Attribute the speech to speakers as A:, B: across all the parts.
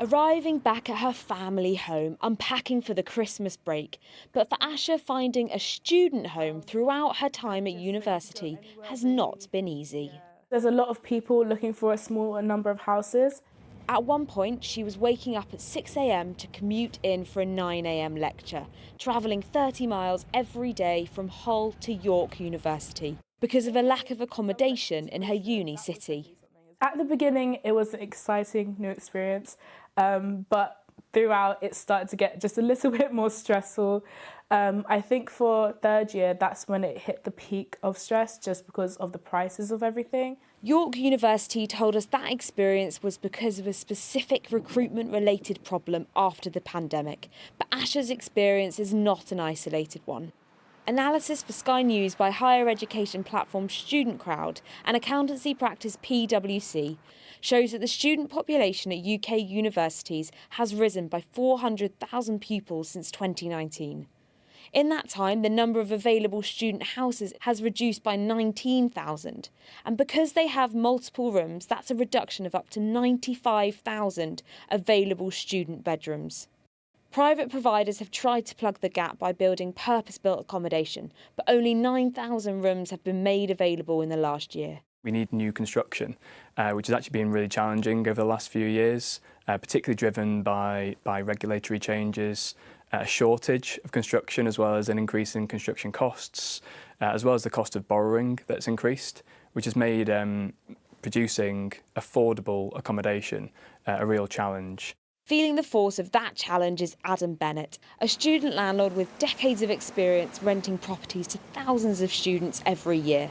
A: Arriving back at her family home, unpacking for the Christmas break. But for Asha, finding a student home throughout her time at university has not been easy.
B: There's a lot of people looking for a smaller number of houses.
A: At one point, she was waking up at 6 a.m. to commute in for a 9 a.m. lecture, travelling 30 miles every day from Hull to York University because of a lack of accommodation in her uni city.
B: At the beginning, it was an exciting new experience, but throughout it started to get just a little bit more stressful. I think for third year, that's when it hit the peak of stress just because of the prices of everything.
A: York University told us that experience was because of a specific recruitment-related problem after the pandemic, but Asha's experience is not an isolated one. Analysis for Sky News by higher education platform Student Crowd and accountancy practice PwC shows that the student population at UK universities has risen by 400,000 pupils since 2019. In that time, the number of available student houses has reduced by 19,000. And because they have multiple rooms, that's a reduction of up to 95,000 available student bedrooms. Private providers have tried to plug the gap by building purpose-built accommodation, but only 9,000 rooms have been made available in the last year.
C: We need new construction, which has actually been really challenging over the last few years, particularly driven by regulatory changes, a shortage of construction, as well as an increase in construction costs, as well as the cost of borrowing that's increased, which has made producing affordable accommodation a real challenge.
A: Feeling the force of that challenge is Adam Bennett, a student landlord with decades of experience renting properties to thousands of students every year.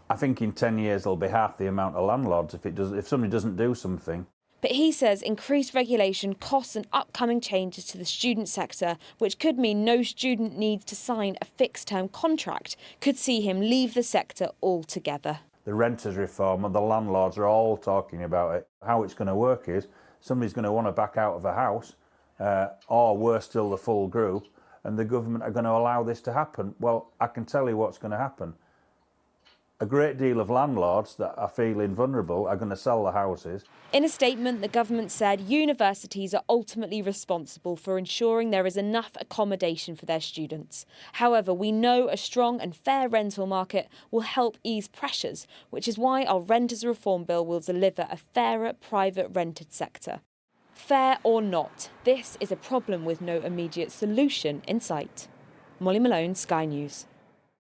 D: I think in 10 years there'll be half the amount of landlords if somebody doesn't do something.
A: But he says increased regulation, costs and upcoming changes to the student sector, which could mean no student needs to sign a fixed-term contract, could see him leave the sector altogether.
D: The renters reform and the landlords are all talking about it. How it's going to work is somebody's going to want to back out of a house, or worse still, the full group, and the government are going to allow this to happen. Well, I can tell you what's going to happen. A great deal of landlords that are feeling vulnerable are going to sell the houses.
A: In a statement, the government said universities are ultimately responsible for ensuring there is enough accommodation for their students. However, we know a strong and fair rental market will help ease pressures, which is why our renters reform bill will deliver a fairer private rented sector. Fair or not, this is a problem with no immediate solution in sight. Molly Malone, Sky News.